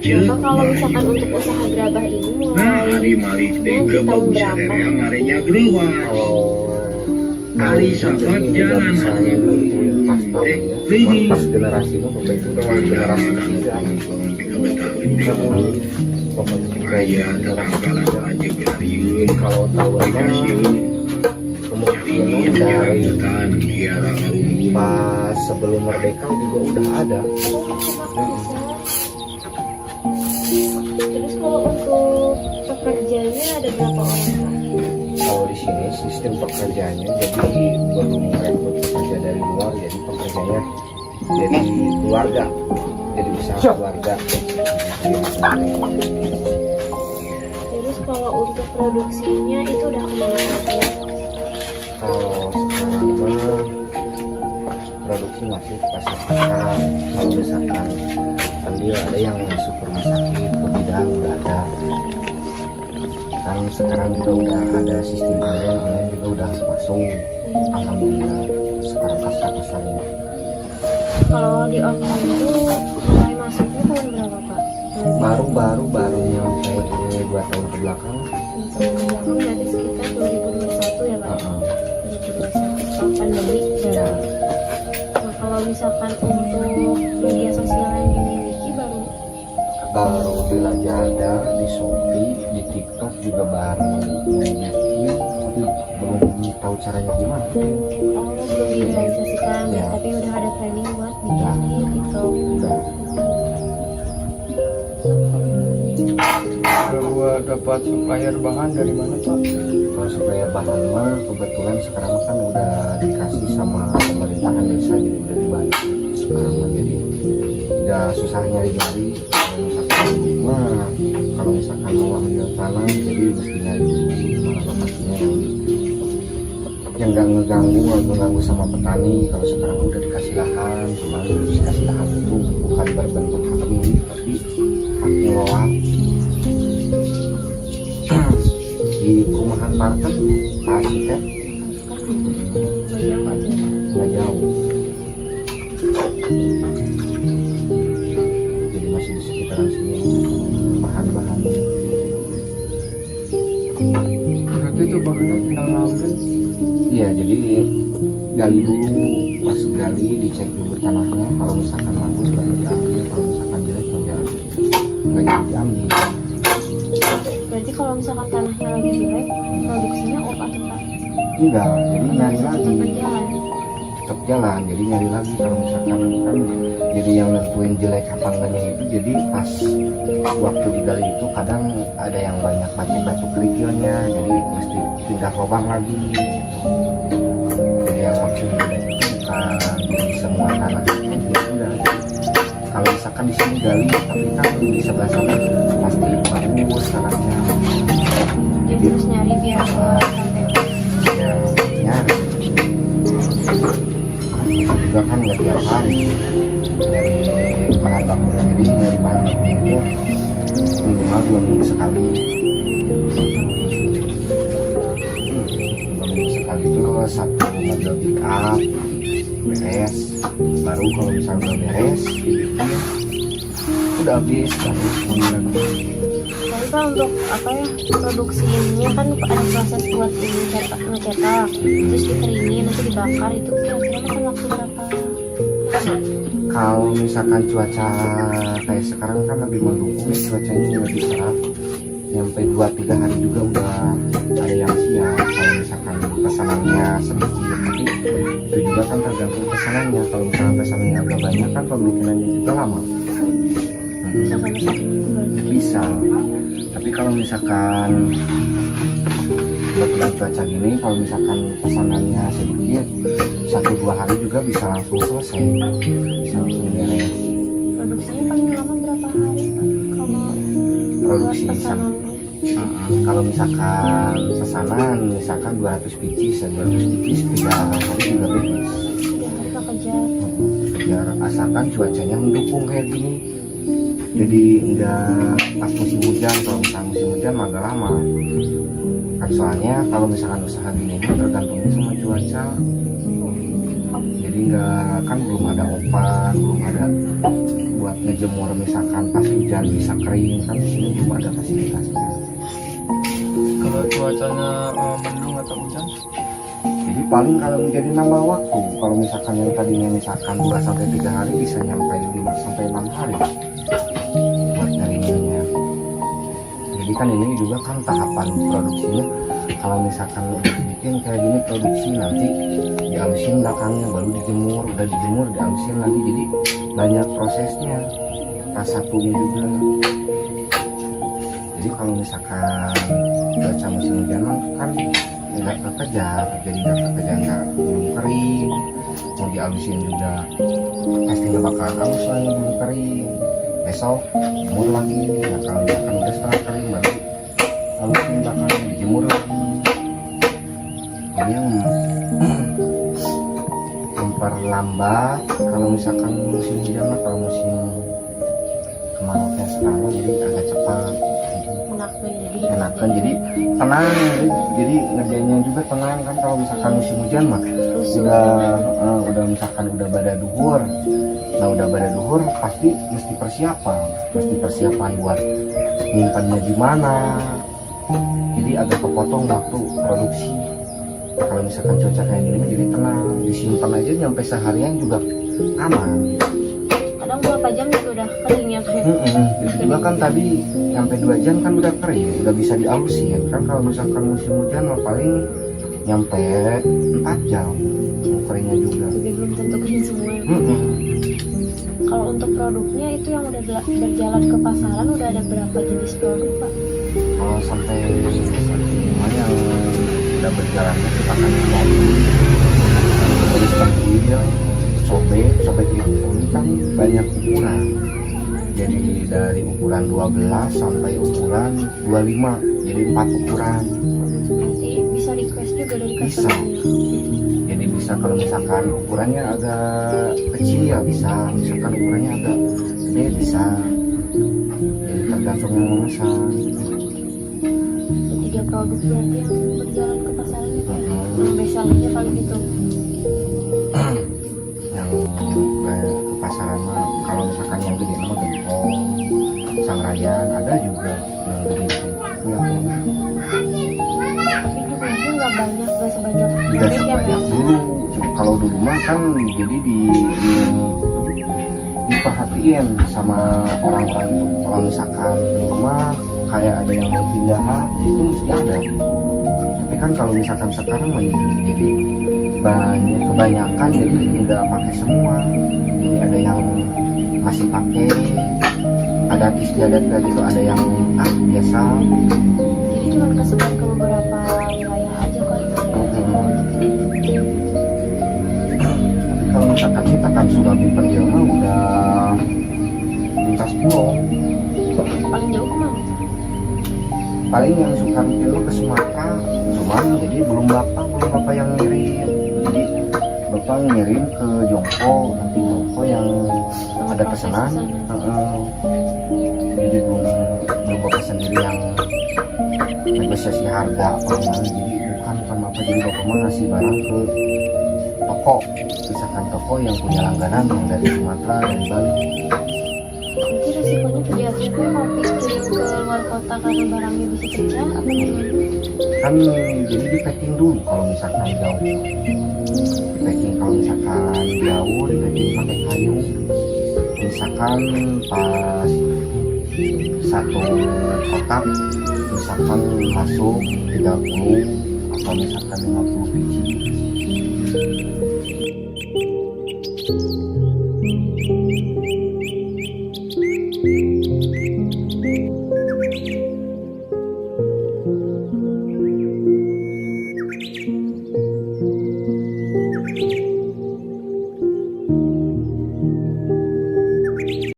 Bapak kalau misalkan untuk usaha gerabah ini mulai tahun berapa? Hari Sabat jalan pas generasinya Bapak itu udah generasi ketiga. Kalau tahunnya kemungkinan dari pas sebelum merdeka juga udah ada. Terus kalau untuk pekerjanya ada berapa orang Pak? Kalau di sini sistem pekerjaannya jadi belum merekrut pekerja dari luar, jadi pekerjanya jadi keluarga, jadi usaha keluarga. Terus kalau untuk produksinya itu udah kemana ya? Kalau sekarang mah produksi masih pas-pasan. Kalau misalkan kan dia ada yang masuk rumah sakit ke bidang udah ada. Kan sekarang juga udah ada sistem online juga udah masuk. Alhamdulillah sekarang kasar-kasarnya. Kalau di online itu mulai masuknya tahun berapa Pak? Baru nyampe 2 tahun ke belakang. Tahun belakang berarti sekitar 2021 ya Pak? 2021 pandemi ya. Nah kalau misalkan untuk media sosial yang dimiliki baru di Lazada, di Shopee, di TikTok juga baru naikin, tapi belum tahu caranya gimana. belum direalisasikan ya, tapi udah ada planning buat bikin di TikTok. Kalau dapat supplier bahan dari mana Pak? Kalau supplier bahan mah kebetulan sekarang kan udah dikasih sama pemerintahan desa, jadi udah dibantu sekarang mah, jadi tidak susah nyari-nyari. Kalau misalkan mau ambil tanah, jadi mesti nyari mana lokasinya yang nggak ngeganggu sama petani. Kalau sekarang udah dikasih lahan, cuma dikasih lahan itu bukan berbentuk hak milik, tapi hak ngelola. Di perumahan Parten, pasti kan nggak jauh. dicek dulu tanahnya, kalau misalkan bagus baru diambil, kalau misalkan jelek nggak jadi diambil. Berarti kalau misalkan tanahnya lagi jelek, produksinya off atau apa? Enggak, jadi nyari lagi, Tetap jalan. tetap jalan, jadi nyari lagi. Kalau misalkan kan jadi yang nentuin jelek apa enggaknya itu, jadi pas waktu digali itu kadang ada yang banyak batu-batu kerikilnya, jadi mesti pindah lubang lagi. Jadi yang maksud jelek itu bukan di semua tanah itu udah. Kalau misalkan di sini gali, tapi kan di sebelah sana pasti bagus tanahnya. Jadi terus nyari biar sampai Ya nyari. Juga kan nggak tiap hari dari bahan baku sendiri, dari bahan baku itu minimal 2 minggu sekali. 2 minggu sekali itu satu mobil pick up beres, baru kalau misalnya udah beres dibikin udah habis baru kemudian. Tapi kan untuk apa ya, produksi ininya kan ada proses buat ini ngecetak, terus dikeringin, nanti dibakar, itu kira-kira makan waktu berapa? Kalau misalkan cuaca kayak sekarang kan lebih mendukung, cuacanya lebih cerah, nyampe 2-3 hari juga udah ada yang siap. Kalau misalkan pesanannya sedikit, tapi itu juga kan tergantung pesanannya. Kalau misalkan pesanannya agak banyak kan pembikinannya juga lama. Bisa sampai satu minggu berarti. Bisa, tapi kalau misalkan kebetulan cuaca gini, kalau misalkan pesanannya sedikit 1-2 hari juga bisa langsung selesai, bisa langsung beres. Produksinya paling lama berapa hari Pak? Kalau Produksi buat pesanannya? Kalau misalkan pesanan misalkan 200 biji, 200 biji 3 hari juga beres. 3 hari nggak kejar. Biar asalkan cuacanya mendukung kayak gini, jadi enggak pas musim hujan. Kalau misalkan musim hujan mah agak lama kan, soalnya kalau misalkan usaha gini mah tergantungnya sama cuaca. Jadi enggak, kan belum ada opan, belum ada buat ngejemur misalkan pas hujan bisa kering, kan di sini belum ada fasilitasnya. Kalau cuacanya mendung atau hujan, Jadi paling kalau menjadi nambah waktu, kalau misalkan yang tadinya misalkan 2-3 hari bisa nyampe 5-6 hari buat nyari minyak. Jadi kan ini juga kan tahapan produksinya. Kalau misalkan udah dibikin kayak gini produksi, nanti dihalusin belakangnya, baru dijemur, udah dijemur dihalusin lagi. Jadi banyak prosesnya, pas satunya juga. Jadi kalau misalkan cuaca musim hujan kan nggak terkejar, jadi nggak terkejar, nggak belum kering, mau dihalusin juga pastinya bakal halus lah yang belum kering. Besok jemur lagi, nah kalau misalkan udah setengah kering baru halusin belakang, dijemur lagi. Ini yang memperlambat kalau misalkan musim hujan lah. Kalau musim kemarau kayak sekarang jadi agak cepat, Enak jadi. enakan, jadi tenang, jadi ngerjainnya juga tenang kan. Kalau misalkan musim hujan mah udah misalkan udah pada duhur, nah udah pada duhur pasti mesti persiapan buat nyimpannya gimana, jadi agak kepotong waktu produksi. Kalau misalkan cuaca kayak gini jadi tenang, disimpan aja nyampe seharian juga aman. Kadang berapa jam juga udah kering ya kayak. Itu juga kan tadi sampai 2 jam kan udah kering, udah bisa dihalusin kan. Kalau misalkan musim hujan mah paling nyampe 4 jam keringnya juga. Juga belum tentu kering semua. Kalau untuk produknya itu yang udah berjalan ke pasaran udah ada berapa jenis produk Pak? Kalau sampai semua yang udah berjalan itu akan jadi terus kuil, sobek itu kan banyak ukuran. Jadi dari ukuran 12 sampai ukuran 25, jadi 4 ukuran. Nanti bisa request juga dari Bisa. customer. Jadi bisa kalau misalkan ukurannya agak kecil ya bisa, misalkan ukurannya agak gede bisa. Jadi tergantung yang memesan. 3 produk berarti yang berjalan ke pasaran itu. Yang bestsellernya paling itu. Yang ke pasaran mah kalau misalkan yang gede mah Gempol, Sangrayan ada juga yang gede itu. Tapi jumlahnya nggak banyak, nggak sebanyak Tidak bebek ya sebanyak Pak. dulu, kalau dulu mah kan jadi diperhatiin sama orang-orang itu. Kalau misalkan di rumah kayak ada yang mau pindahan itu mesti ada. Tapi kan kalau misalkan sekarang mah jadi kebanyakan jadi udah pakai semua. Jadi ada yang masih pakai adat istiadat gitu, ada yang biasa. Jadi cuma kesebar ke beberapa wilayah aja kan. Kalau misalkan kita kan sudah berpergian mah udah lintas pulau. Paling jauh kemana? Paling yang suka dulu ke Sumatera, cuman jadi belum bapak yang ngirim. Jadi bapak ngirim ke Jongko, nanti Jongko yang ada pesanan. Jadi belum bapak sendiri yang negosiasi harga apa namanya. Jadi bukan bapak, jadi bapak mah ngasih barang ke toko, misalkan toko yang punya langganan yang dari Sumatera, dari Bali. Nanti resikonya kebiasaan kan mau kirim ke luar kota karena barangnya bisa pecah apa gimana? Kan jadi di packing dulu kalau misalkan jauh. Di packing kalau misalkan jauh, di packing pakai kayu. Misalkan pas satu kotak misalkan masuk 30 atau misalkan 50 biji.